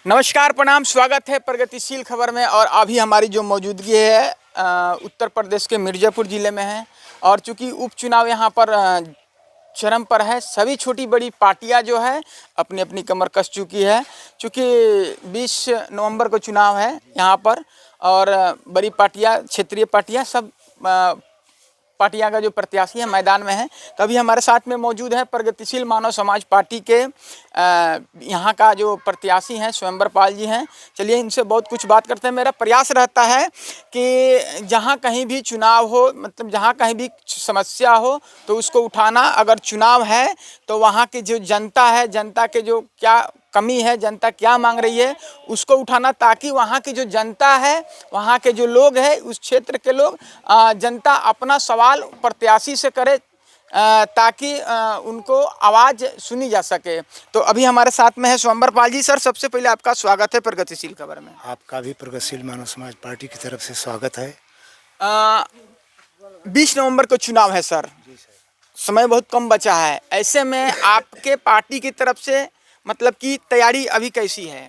नमस्कार, प्रणाम, स्वागत है प्रगतिशील खबर में। और अभी हमारी जो मौजूदगी है उत्तर प्रदेश के मिर्ज़ापुर ज़िले में है। और चूँकि उपचुनाव यहाँ पर चरम पर है, सभी छोटी बड़ी पार्टियां जो है अपनी अपनी कमर कस चुकी है। चूँकि 20 नवंबर को चुनाव है यहाँ पर, और बड़ी पार्टियां, क्षेत्रीय पार्टियां, सब पार्टियां का जो प्रत्याशी है मैदान में है। तो अभी हमारे साथ में मौजूद है प्रगतिशील मानव समाज पार्टी के यहाँ का जो प्रत्याशी हैं स्वयंवर पाल जी हैं। चलिए इनसे बहुत कुछ बात करते हैं। मेरा प्रयास रहता है कि जहाँ कहीं भी चुनाव हो, मतलब जहाँ कहीं भी समस्या हो तो उसको उठाना। अगर चुनाव है तो वहाँ की जो जनता है, जनता के जो क्या कमी है, जनता क्या मांग रही है, उसको उठाना, ताकि वहाँ की जो जनता है, वहाँ के जो लोग हैं, उस क्षेत्र के लोग, जनता अपना सवाल प्रत्याशी से करे, ताकि उनको आवाज़ सुनी जा सके। तो अभी हमारे साथ में है स्वयंवर पाल जी। सर, सबसे पहले आपका स्वागत है प्रगतिशील खबर में। आपका भी प्रगतिशील मानव समाज पार्टी की तरफ से स्वागत है। 20 नवंबर को चुनाव है सर, समय बहुत कम बचा है। ऐसे में आपके पार्टी की तरफ से मतलब कि तैयारी अभी कैसी है?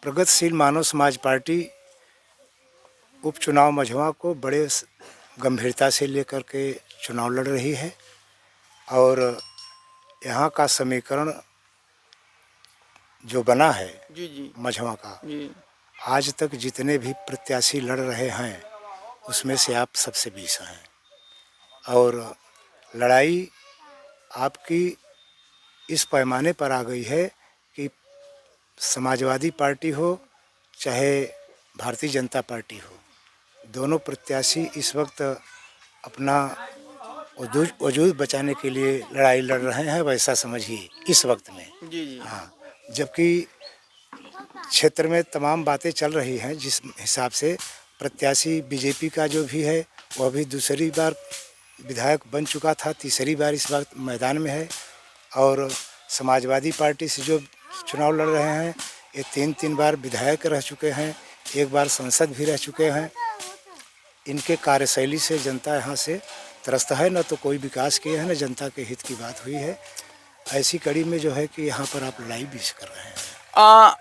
प्रगतिशील मानव समाज पार्टी उपचुनाव मझवा को बड़े गंभीरता से लेकर के चुनाव लड़ रही है। और यहाँ का समीकरण जो बना है जी मझवा का, जी। आज तक जितने भी प्रत्याशी लड़ रहे हैं उसमें से आप सबसे 20 हैं। और लड़ाई आपकी इस पैमाने पर आ गई है कि समाजवादी पार्टी हो चाहे भारतीय जनता पार्टी हो, दोनों प्रत्याशी इस वक्त अपना वजूद बचाने के लिए लड़ाई लड़ रहे हैं, वैसा समझिए इस वक्त में। जी। हाँ, जबकि क्षेत्र में तमाम बातें चल रही हैं, जिस हिसाब से प्रत्याशी बीजेपी का जो भी है वह भी दूसरी बार विधायक बन चुका था, तीसरी बार इस वक्त मैदान में है। और समाजवादी पार्टी से जो चुनाव लड़ रहे हैं ये 3 बार विधायक रह चुके हैं, एक बार सांसद भी रह चुके हैं। इनके कार्यशैली से जनता यहाँ से त्रस्त है, न तो कोई विकास किए हैं, न जनता के हित की बात हुई है। ऐसी कड़ी में जो है कि यहाँ पर आप लड़ाई भी कर रहे हैं।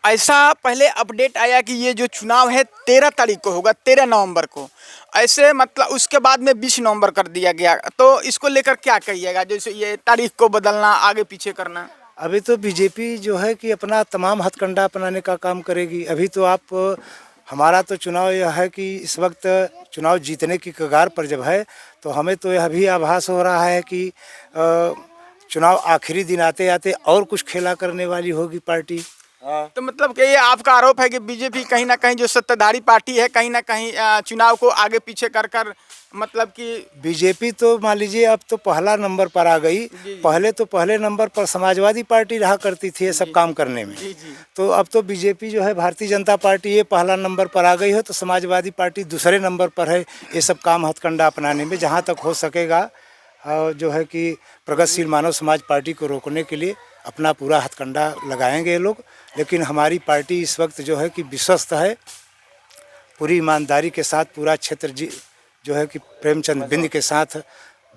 ऐसा पहले अपडेट आया कि ये जो चुनाव है 13 तारीख को होगा, 13 नवंबर को। ऐसे मतलब उसके बाद में 20 नवंबर कर दिया गया। तो इसको लेकर क्या कहिएगा, जैसे ये तारीख को बदलना, आगे पीछे करना? अभी तो बीजेपी जो है कि अपना तमाम हथकंडा अपनाने का काम करेगी। अभी तो आप, हमारा तो चुनाव यह है कि इस वक्त चुनाव जीतने की कगार पर जब है, तो हमें तो यह भी आभास हो रहा है कि चुनाव आखिरी दिन आते आते और कुछ खेला करने वाली होगी पार्टी। तो मतलब कि ये आपका आरोप है कि बीजेपी कहीं ना कहीं जो सत्ताधारी पार्टी है, कहीं ना कहीं चुनाव को आगे पीछे कर कर, मतलब कि बीजेपी तो मान लीजिए अब तो पहला नंबर पर आ गई। पहले तो पहले नंबर पर समाजवादी पार्टी रहा करती थी ये सब काम करने में। तो अब तो बीजेपी जो है, भारतीय जनता पार्टी, ये पहला नंबर पर आ गई है, तो समाजवादी पार्टी दूसरे नंबर पर है ये सब काम हथकंडा अपनाने में। जहाँ तक हो सकेगा जो है कि प्रगतिशील मानव समाज पार्टी को रोकने के लिए अपना पूरा हथकंडा लगाएंगे ये लोग। लेकिन हमारी पार्टी इस वक्त जो है कि विश्वस्त है, पूरी ईमानदारी के साथ पूरा क्षेत्र जो है कि प्रेमचंद बिंद के साथ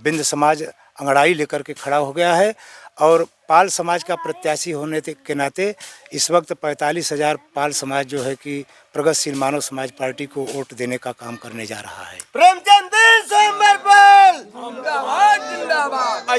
बिंद समाज अंगड़ाई लेकर के खड़ा हो गया है। और पाल समाज का प्रत्याशी होने के नाते इस वक्त 45,000 पाल समाज जो है कि प्रगतिशील मानव समाज पार्टी को वोट देने का काम करने जा रहा है। प्रेमचंद स्वयंवर पाल जिंदाबाद।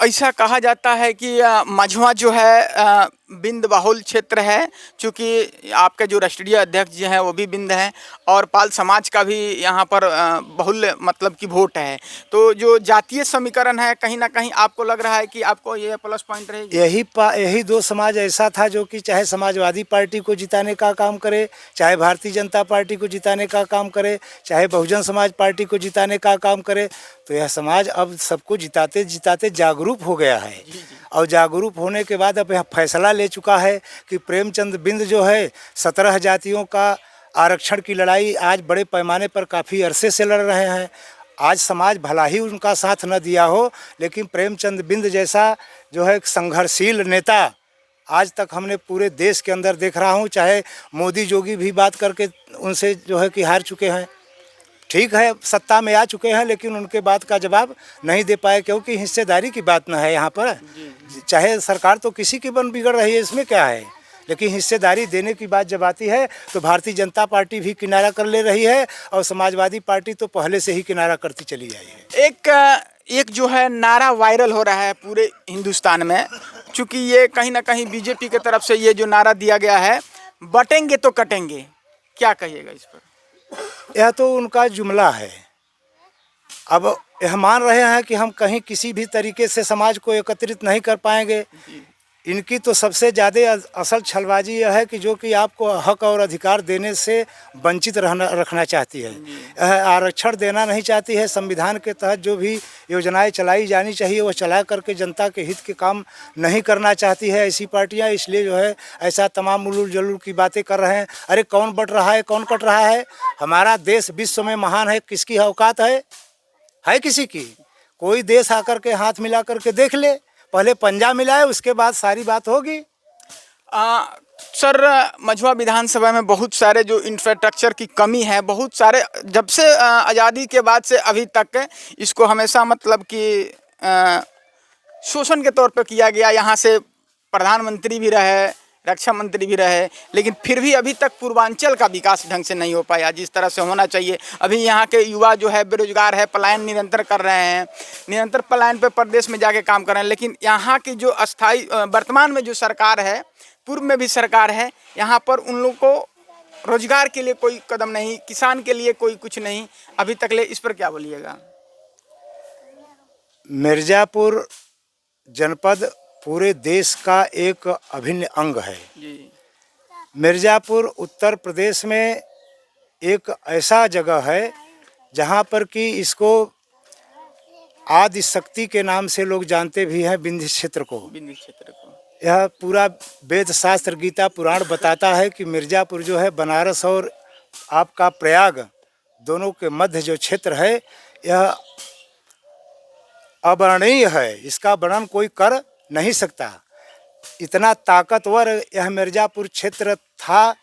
ऐसा कहा जाता है कि मझवा जो है बिंद बहुल क्षेत्र है, क्योंकि आपके जो राष्ट्रीय अध्यक्ष जी हैं वो भी बिंद हैं, और पाल समाज का भी यहाँ पर बहुल मतलब कि वोट है। तो जो जातीय समीकरण है, कहीं ना कहीं आपको लग रहा है कि आपको ये प्लस पॉइंट रहेगी। यही दो समाज ऐसा था जो कि चाहे समाजवादी पार्टी को जिताने का काम करे, चाहे भारतीय जनता पार्टी को जिताने का काम करे, चाहे बहुजन समाज पार्टी को जिताने का काम करे, तो यह समाज अब सबको जिताते जिताते जागरूक हो गया है। और जागरूक होने के बाद अब यह फैसला ले चुका है कि प्रेमचंद बिंद जो है 17 जातियों का आरक्षण की लड़ाई आज बड़े पैमाने पर काफ़ी अरसे से लड़ रहे हैं। आज समाज भला ही उनका साथ न दिया हो, लेकिन प्रेमचंद बिंद जैसा जो है संघर्षशील नेता आज तक हमने पूरे देश के अंदर देख रहा हूँ। चाहे मोदी जोगी भी बात करके उनसे जो है कि हार चुके हैं, ठीक है सत्ता में आ चुके हैं, लेकिन उनके बात का जवाब नहीं दे पाए, क्योंकि हिस्सेदारी की बात न है यहाँ पर। चाहे सरकार तो किसी की बन बिगड़ रही है, इसमें क्या है। लेकिन हिस्सेदारी देने की बात जब आती है तो भारतीय जनता पार्टी भी किनारा कर ले रही है और समाजवादी पार्टी तो पहले से ही किनारा करती चली आई है। एक जो है नारा वायरल हो रहा है पूरे हिंदुस्तान में, चूँकि ये कहीं ना कहीं बीजेपी की तरफ से ये जो नारा दिया गया है, बटेंगे तो कटेंगे, क्या कहिएगा इस पर? यह तो उनका जुमला है। अब यह मान रहे हैं कि हम कहीं किसी भी तरीके से समाज को एकत्रित नहीं कर पाएंगे। इनकी तो सबसे ज़्यादा असल छलबाजी यह है कि जो कि आपको हक और अधिकार देने से वंचित रखना चाहती है, आरक्षण देना नहीं चाहती है। संविधान के तहत जो भी योजनाएं चलाई जानी चाहिए वो चला करके जनता के हित के काम नहीं करना चाहती है ऐसी पार्टियां। इसलिए जो है ऐसा तमाम उलूल जलूल की बातें कर रहे हैं। अरे कौन बट रहा है, कौन कट रहा है? हमारा देश विश्व में महान है, किसकी औकात है किसी की? कोई देश आकर के हाथ मिला करके देख ले, पहले पंजा मिलाए उसके बाद सारी बात होगी। सर, मझवा विधानसभा में बहुत सारे जो इंफ्रास्ट्रक्चर की कमी है, बहुत सारे जब से आज़ादी के बाद से अभी तक इसको हमेशा मतलब कि शोषण के तौर पर किया गया। यहाँ से प्रधानमंत्री भी रहे, रक्षा मंत्री भी रहे, लेकिन फिर भी अभी तक पूर्वांचल का विकास ढंग से नहीं हो पाया जिस तरह से होना चाहिए। अभी यहाँ के युवा जो है बेरोजगार है, पलायन निरंतर कर रहे हैं, निरंतर पलायन पे प्रदेश में जाके काम कर रहे हैं। लेकिन यहाँ की जो अस्थाई वर्तमान में जो सरकार है, पूर्व में भी सरकार है, यहाँ पर उन लोगों को रोजगार के लिए कोई कदम नहीं, किसान के लिए कोई कुछ नहीं अभी तक ले। इस पर क्या बोलिएगा? मिर्ज़ापुर जनपद पूरे देश का एक अभिन्न अंग है जी। मिर्ज़ापुर उत्तर प्रदेश में एक ऐसा जगह है जहाँ पर कि इसको आदि शक्ति के नाम से लोग जानते भी हैं, विंध्य क्षेत्र को। यह पूरा वेद शास्त्र गीता पुराण बताता है कि मिर्ज़ापुर जो है बनारस और आपका प्रयाग दोनों के मध्य जो क्षेत्र है यह अवर्णनीय है, इसका वर्णन कोई कर नहीं सकता। इतना ताकतवर यह मिर्ज़ापुर क्षेत्र था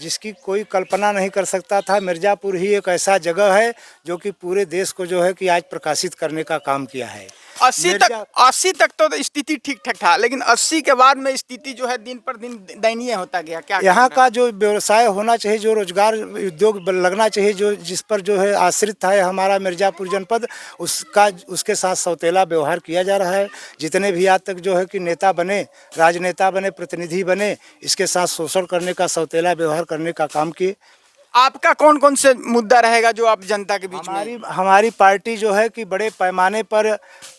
जिसकी कोई कल्पना नहीं कर सकता था। मिर्ज़ापुर ही एक ऐसा जगह है जो कि पूरे देश को जो है कि आज प्रकाशित करने का काम किया है। 80 तक तो स्थिति ठीक ठाक था, लेकिन 80 के बाद में स्थिति जो है दिन पर दिन दयनीय होता गया। क्या यहाँ का जो व्यवसाय होना चाहिए, जो रोजगार उद्योग लगना चाहिए, जो जिस पर जो है आश्रित था हमारा मिर्ज़ापुर जनपद, उसके साथ सौतेला व्यवहार किया जा रहा है। जितने भी आज तक जो है कि नेता बने, राजनेता बने, प्रतिनिधि बने, इसके साथ शोषण करने का, सौतेला व्यवहार करने का काम किए। आपका कौन कौन से मुद्दा रहेगा जो आप जनता के बीच में? हमारी पार्टी जो है कि बड़े पैमाने पर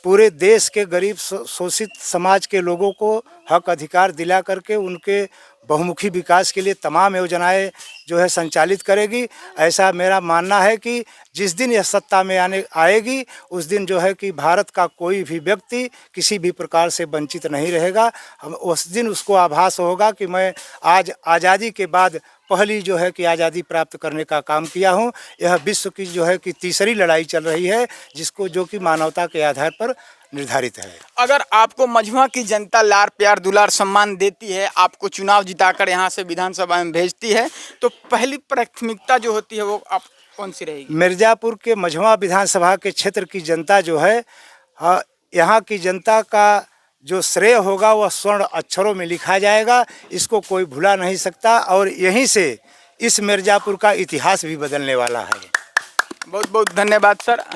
पूरे देश के गरीब शोषित समाज के लोगों को हक अधिकार दिला करके उनके बहुमुखी विकास के लिए तमाम योजनाएं जो है संचालित करेगी। ऐसा मेरा मानना है कि जिस दिन यह सत्ता में आएगी उस दिन जो है कि भारत का कोई भी व्यक्ति किसी भी प्रकार से वंचित नहीं रहेगा। हम उस दिन उसको आभास होगा कि मैं आज आज़ादी के बाद पहली जो है कि आज़ादी प्राप्त करने का काम किया हूँ। यह विश्व की जो है कि तीसरी लड़ाई चल रही है जिसको जो कि मानवता के आधार पर निर्धारित है। अगर आपको मझवा की जनता लार प्यार दुलार सम्मान देती है, आपको चुनाव जिताकर यहाँ से विधानसभा में भेजती है, तो पहली प्राथमिकता जो होती है वो आप कौन सी रहेगी? मिर्ज़ापुर के मझवा विधानसभा के क्षेत्र की जनता जो है, यहाँ की जनता का जो श्रेय होगा वह स्वर्ण अक्षरों में लिखा जाएगा, इसको कोई भुला नहीं सकता। और यहीं से इस मिर्ज़ापुर का इतिहास भी बदलने वाला है। बहुत बहुत धन्यवाद सर।